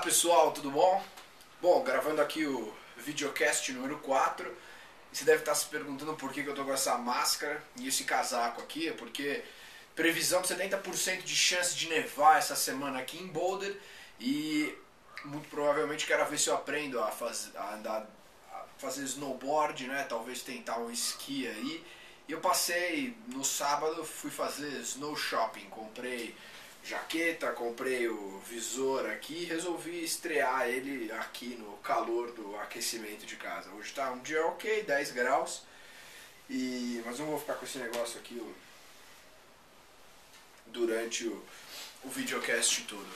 pessoal, tudo bom? Bom, gravando aqui o videocast número 4. Você deve estar se perguntando por que eu tô com essa máscara e esse casaco aqui. É porque previsão de 70% de chance de nevar essa semana aqui em Boulder. E muito provavelmente quero ver se eu aprendo a fazer snowboard, né? Talvez tentar um esqui aí. E eu passei no sábado, fui fazer snow shopping, comprei jaqueta, comprei o visor aqui e resolvi estrear ele aqui no calor do aquecimento de casa. Hoje está um dia ok, 10 graus, mas não vou ficar com esse negócio aqui durante o videocast todo.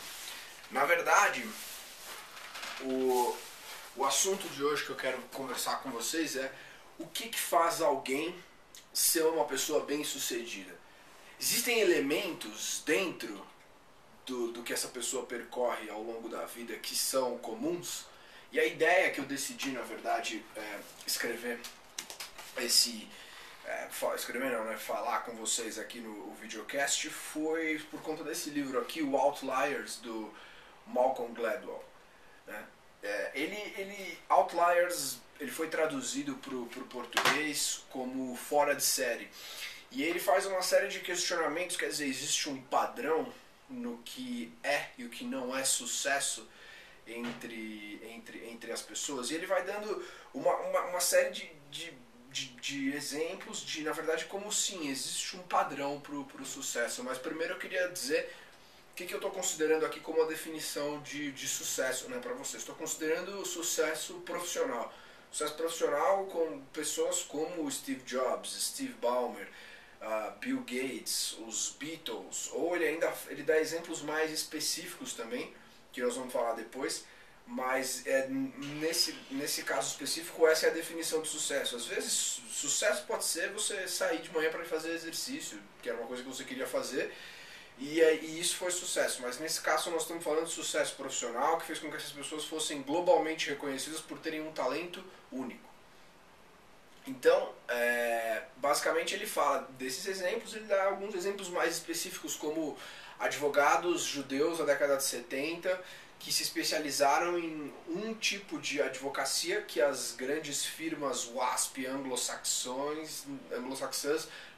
Na verdade, o assunto de hoje que eu quero conversar com vocês é o que faz alguém ser uma pessoa bem-sucedida. Existem elementos dentro do que essa pessoa percorre ao longo da vida que são comuns, e a ideia que eu decidi, na verdade, escrever falar com vocês aqui no videocast foi por conta desse livro aqui, o Outliers, do Malcolm Gladwell, né? Outliers, ele foi traduzido para o português como Fora de Série, e ele faz uma série de questionamentos. Quer dizer, existe um padrão no que é e o que não é sucesso entre as pessoas, e ele vai dando uma série de exemplos de, na verdade, como sim, existe um padrão pro sucesso. Mas primeiro eu queria dizer o que eu estou considerando aqui como a definição de sucesso, né, para vocês. Estou considerando o sucesso profissional. Sucesso profissional com pessoas como Steve Jobs, Steve Ballmer, Bill Gates, os Beatles, ou ele dá exemplos mais específicos também, que nós vamos falar depois, mas nesse caso específico essa é a definição de sucesso. Às vezes sucesso pode ser você sair de manhã para ir fazer exercício, que era uma coisa que você queria fazer, e isso foi sucesso, mas nesse caso nós estamos falando de sucesso profissional, que fez com que essas pessoas fossem globalmente reconhecidas por terem um talento único. Então, basicamente ele fala desses exemplos, ele dá alguns exemplos mais específicos, como advogados judeus da década de 70, que se especializaram em um tipo de advocacia que as grandes firmas WASP anglo-saxãs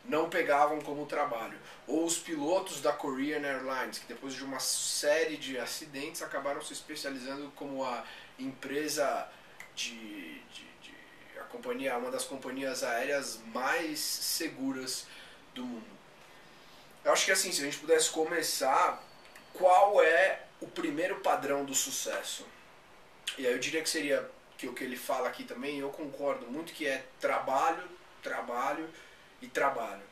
não pegavam como trabalho. Ou os pilotos da Korean Airlines, que depois de uma série de acidentes acabaram se especializando como a empresa uma das companhias aéreas mais seguras do mundo. Eu acho que assim, se a gente pudesse começar, qual é o primeiro padrão do sucesso? E aí eu diria que seria que o que ele fala aqui também, eu concordo muito, que é trabalho, trabalho e trabalho.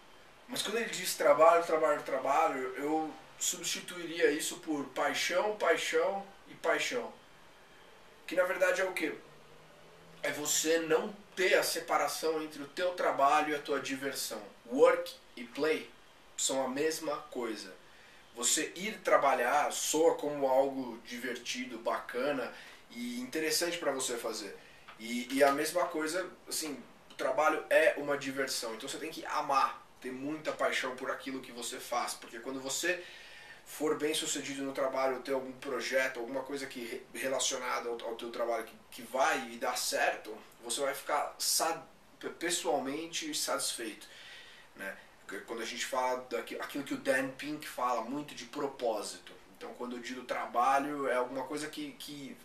Mas quando ele diz trabalho, trabalho, trabalho, eu substituiria isso por paixão, paixão e paixão. Que na verdade é o quê? É você não ter a separação entre o teu trabalho e a tua diversão. Work e play são a mesma coisa. Você ir trabalhar soa como algo divertido, bacana e interessante para você fazer. E a mesma coisa, assim, o trabalho é uma diversão. Então você tem que amar, ter muita paixão por aquilo que você faz. Porque quando você for bem sucedido no trabalho, ter algum projeto, alguma coisa relacionada ao teu trabalho que vai e dar certo, você vai ficar pessoalmente satisfeito, né? Quando a gente fala daquilo que o Dan Pink fala muito de propósito. Então quando eu digo trabalho, é alguma coisa que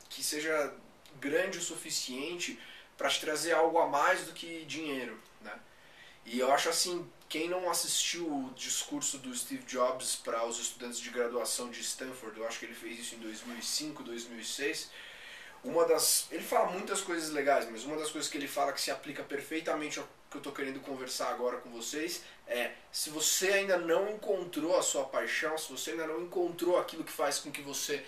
seja grande o suficiente para te trazer algo a mais do que dinheiro, né? E eu acho assim, quem não assistiu o discurso do Steve Jobs para os estudantes de graduação de Stanford, eu acho que ele fez isso em 2005, 2006, ele fala muitas coisas legais, mas uma das coisas que ele fala que se aplica perfeitamente ao que eu estou querendo conversar agora com vocês é: se você ainda não encontrou a sua paixão, se você ainda não encontrou aquilo que faz com que você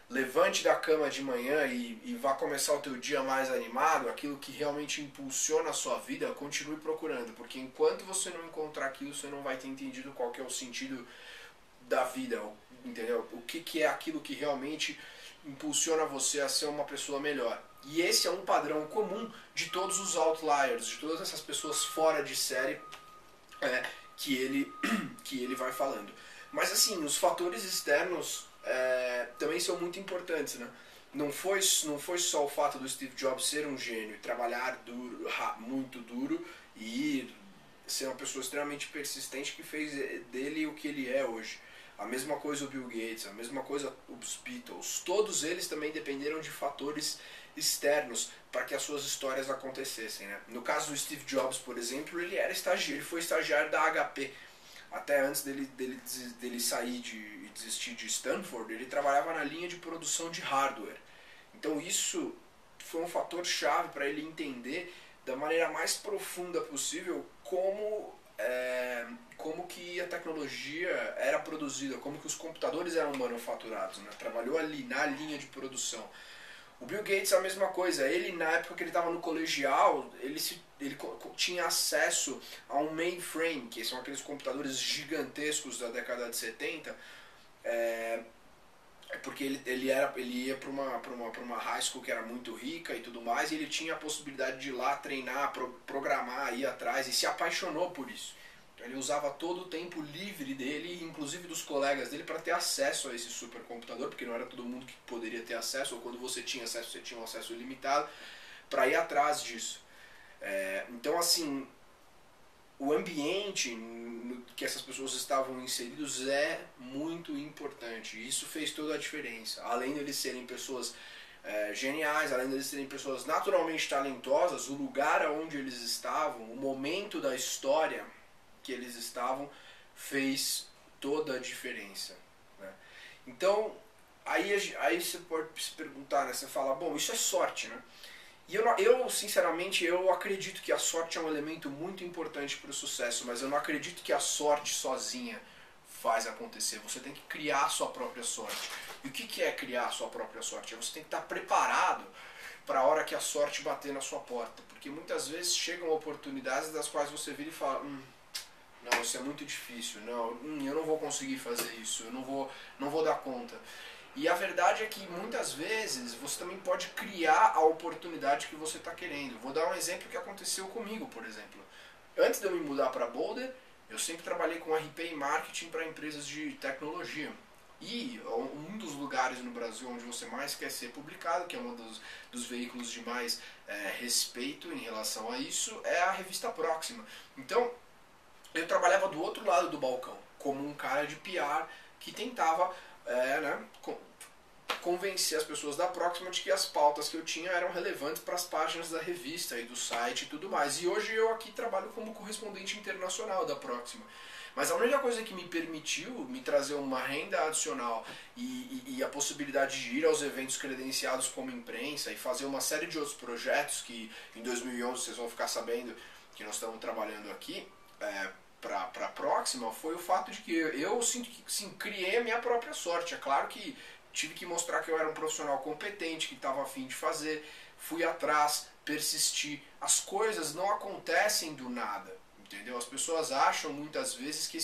levante da cama de manhã e vá começar o teu dia mais animado, aquilo que realmente impulsiona a sua vida, continue procurando, porque enquanto você não encontrar aquilo, você não vai ter entendido qual que é o sentido da vida, entendeu? O que é aquilo que realmente impulsiona você a ser uma pessoa melhor. E esse é um padrão comum de todos os outliers, de todas essas pessoas fora de série que ele vai falando. Mas assim, os fatores externos também são muito importantes, né? Não foi só o fato do Steve Jobs ser um gênio e trabalhar duro, muito duro e ser uma pessoa extremamente persistente que fez dele o que ele é hoje. A mesma coisa o Bill Gates, a mesma coisa os Beatles. Todos eles também dependeram de fatores externos para que as suas histórias acontecessem, né? No caso do Steve Jobs, por exemplo, ele foi estagiário da HP. Até antes dele sair e desistir de Stanford, ele trabalhava na linha de produção de hardware. Então isso foi um fator chave para ele entender da maneira mais profunda possível como que a tecnologia era produzida, como que os computadores eram manufaturados, né? Trabalhou ali na linha de produção. O Bill Gates é a mesma coisa. Ele, na época que ele estava no colegial, ele tinha acesso a um mainframe, que são aqueles computadores gigantescos da década de 70, porque ele ia para uma high school que era muito rica e tudo mais, e ele tinha a possibilidade de ir lá treinar, programar, ir atrás, e se apaixonou por isso. Ele usava todo o tempo livre dele, inclusive dos colegas dele, para ter acesso a esse supercomputador, porque não era todo mundo que poderia ter acesso, ou quando você tinha acesso, você tinha um acesso ilimitado, para ir atrás disso. Então, assim, o ambiente que essas pessoas estavam inseridos é muito importante. Isso fez toda a diferença. Além de eles serem pessoas geniais, além de eles serem pessoas naturalmente talentosas, o lugar onde eles estavam, o momento da história que eles estavam, fez toda a diferença, né? Então, aí você pode se perguntar, né? Você fala, bom, isso é sorte, né? E eu, sinceramente, eu acredito que a sorte é um elemento muito importante para o sucesso, mas eu não acredito que a sorte sozinha faz acontecer. Você tem que criar a sua própria sorte. E o que é criar a sua própria sorte? Você tem que estar preparado para a hora que a sorte bater na sua porta. Porque muitas vezes chegam oportunidades das quais você vira e fala, não, isso é muito difícil, não, eu não vou conseguir fazer isso, eu não vou dar conta. E a verdade é que muitas vezes você também pode criar a oportunidade que você está querendo. Vou dar um exemplo que aconteceu comigo, por exemplo. Antes de eu me mudar para Boulder, eu sempre trabalhei com RP e marketing para empresas de tecnologia. E um dos lugares no Brasil onde você mais quer ser publicado, que é um dos veículos de mais respeito em relação a isso, é a revista Próxima. Então, eu trabalhava do outro lado do balcão, como um cara de PR que tentava convencer as pessoas da Próxima de que as pautas que eu tinha eram relevantes para as páginas da revista e do site e tudo mais. E hoje eu aqui trabalho como correspondente internacional da Próxima. Mas a única coisa que me permitiu me trazer uma renda adicional e a possibilidade de ir aos eventos credenciados como imprensa e fazer uma série de outros projetos que em 2011 vocês vão ficar sabendo que nós estamos trabalhando aqui para a Próxima, foi o fato de que eu sinto que sim, criei a minha própria sorte. É claro que tive que mostrar que eu era um profissional competente, que estava a fim de fazer, fui atrás, persisti. As coisas não acontecem do nada, entendeu? As pessoas acham muitas vezes que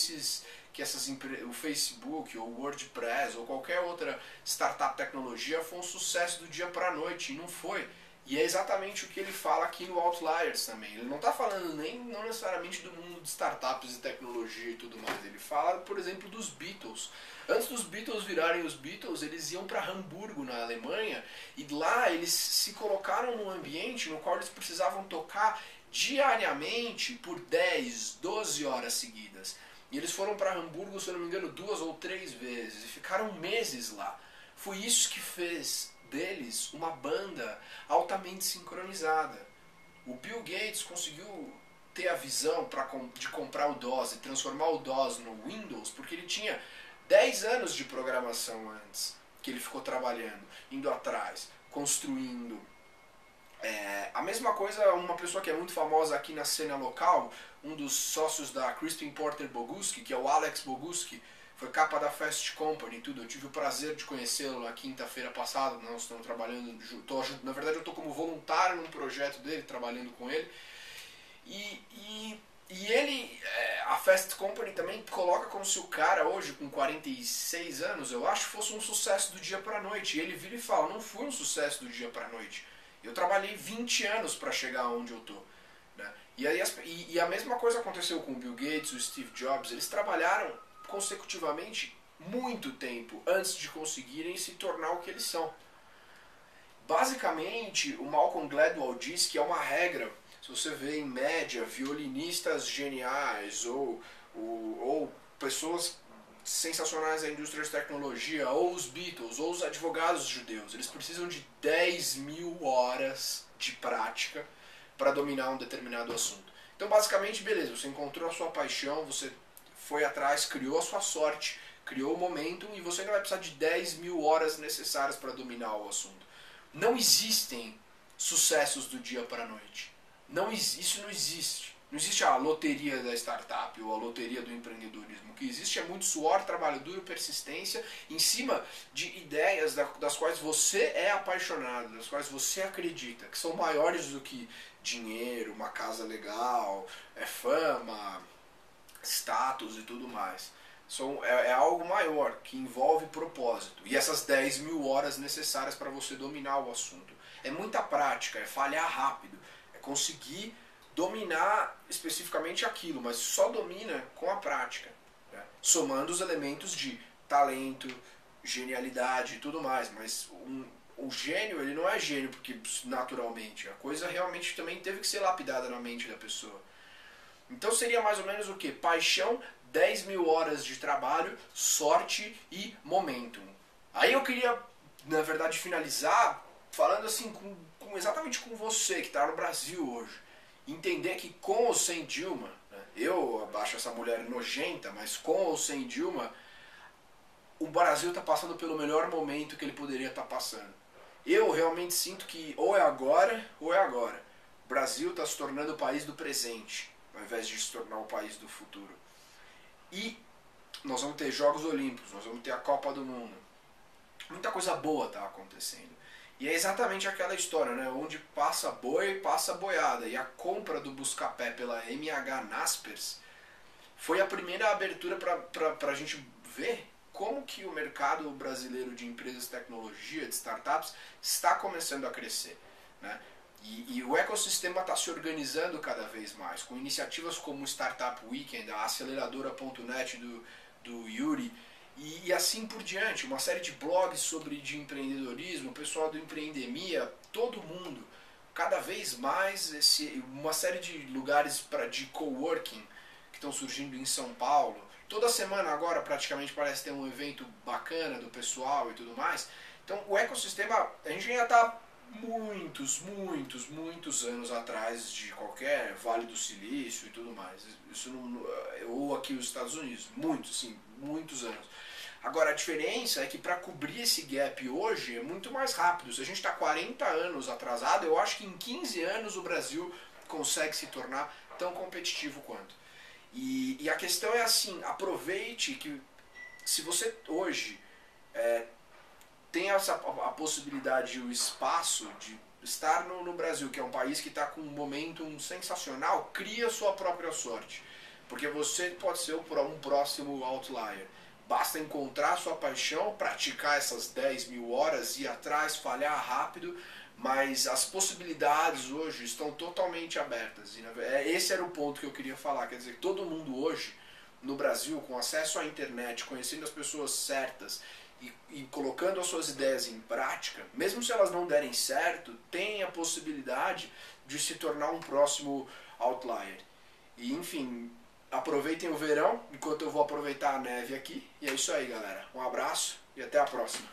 o Facebook, ou o WordPress, ou qualquer outra startup tecnologia foi um sucesso do dia para a noite, e não foi. E é exatamente o que ele fala aqui no Outliers também. Ele não está falando não necessariamente do mundo de startups e tecnologia e tudo mais. Ele fala, por exemplo, dos Beatles. Antes dos Beatles virarem os Beatles, eles iam para Hamburgo, na Alemanha, e lá eles se colocaram num ambiente no qual eles precisavam tocar diariamente por 10, 12 horas seguidas. E eles foram para Hamburgo, se eu não me engano, 2 ou 3 vezes, e ficaram meses lá. Foi isso que fez deles uma banda altamente sincronizada. O Bill Gates conseguiu ter a visão de comprar o DOS e transformar o DOS no Windows porque ele tinha 10 anos de programação antes, que ele ficou trabalhando, indo atrás, construindo. A mesma coisa, uma pessoa que é muito famosa aqui na cena local, um dos sócios da Crispin Porter Boguski, que é o Alex Boguski, foi capa da Fast Company e tudo. Eu tive o prazer de conhecê-lo na quinta-feira passada. Nós estamos trabalhando, na verdade eu estou como voluntário num projeto dele, trabalhando com ele. E ele, a Fast Company também coloca como se o cara hoje, com 46 anos, eu acho, fosse um sucesso do dia para a noite. E ele vira e fala, não fui um sucesso do dia para a noite. Eu trabalhei 20 anos para chegar onde eu estou. Né? E a mesma coisa aconteceu com o Bill Gates, o Steve Jobs. Eles trabalharam consecutivamente muito tempo antes de conseguirem se tornar o que eles são. Basicamente, o Malcolm Gladwell diz que é uma regra. Se você vê em média violinistas geniais ou pessoas sensacionais da indústria de tecnologia, ou os Beatles, ou os advogados judeus, eles precisam de 10.000 horas de prática para dominar um determinado assunto. Então, basicamente, beleza, você encontrou a sua paixão, você foi atrás, criou a sua sorte, criou o momento, e você ainda vai precisar de 10.000 horas necessárias para dominar o assunto. Não existem sucessos do dia para a noite. Isso não existe. Não existe a loteria da startup ou a loteria do empreendedorismo. O que existe é muito suor, trabalho duro, persistência em cima de ideias das quais você é apaixonado, das quais você acredita, que são maiores do que dinheiro, uma casa legal, fama, status e tudo mais. É algo maior, que envolve propósito. E essas 10.000 horas necessárias para você dominar o assunto. É muita prática, é falhar rápido, é conseguir dominar especificamente aquilo, mas só domina com a prática, né? Somando os elementos de talento, genialidade e tudo mais. Mas o gênio, ele não é gênio porque naturalmente. A coisa realmente também teve que ser lapidada na mente da pessoa. Então seria mais ou menos o que? Paixão, 10.000 horas de trabalho, sorte e momentum. Aí eu queria, na verdade, finalizar falando assim exatamente com você que está no Brasil hoje. Entender que com ou sem Dilma, né, eu acho essa mulher nojenta, mas com ou sem Dilma, o Brasil está passando pelo melhor momento que ele poderia estar passando. Eu realmente sinto que ou é agora ou é agora. O Brasil está se tornando o país do presente, ao invés de se tornar o país do futuro. E nós vamos ter Jogos Olímpicos, nós vamos ter a Copa do Mundo. Muita coisa boa está acontecendo. E é exatamente aquela história, né? Onde passa boi, passa boiada. E a compra do Buscapé pela MH Naspers foi a primeira abertura para a gente ver como que o mercado brasileiro de empresas de tecnologia, de startups, está começando a crescer, né? E o ecossistema está se organizando cada vez mais, com iniciativas como o Startup Weekend, a aceleradora.net do Yuri, e assim por diante, uma série de blogs de empreendedorismo, o pessoal do Empreendemia, todo mundo, cada vez mais, uma série de lugares de coworking que estão surgindo em São Paulo. Toda semana agora praticamente parece ter um evento bacana do pessoal e tudo mais. Então o ecossistema, a gente ainda está muitos anos atrás de qualquer Vale do Silício e tudo mais. Isso não, ou aqui os Estados Unidos, muitos anos. Agora a diferença é que para cobrir esse gap hoje é muito mais rápido. Se a gente está 40 anos atrasado, eu acho que em 15 anos o Brasil consegue se tornar tão competitivo quanto. E a questão é assim, aproveite que se você hoje tem a possibilidade e o espaço de estar no Brasil, que é um país que está com um momentum sensacional, cria a sua própria sorte. Porque você pode ser um próximo outlier. Basta encontrar a sua paixão, praticar essas 10.000 horas, ir atrás, falhar rápido, mas as possibilidades hoje estão totalmente abertas. E esse era o ponto que eu queria falar. Quer dizer, todo mundo hoje, no Brasil, com acesso à internet, conhecendo as pessoas certas e colocando as suas ideias em prática, mesmo se elas não derem certo, tem a possibilidade de se tornar um próximo outlier. E, enfim, aproveitem o verão, enquanto eu vou aproveitar a neve aqui. E é isso aí, galera. Um abraço e até a próxima.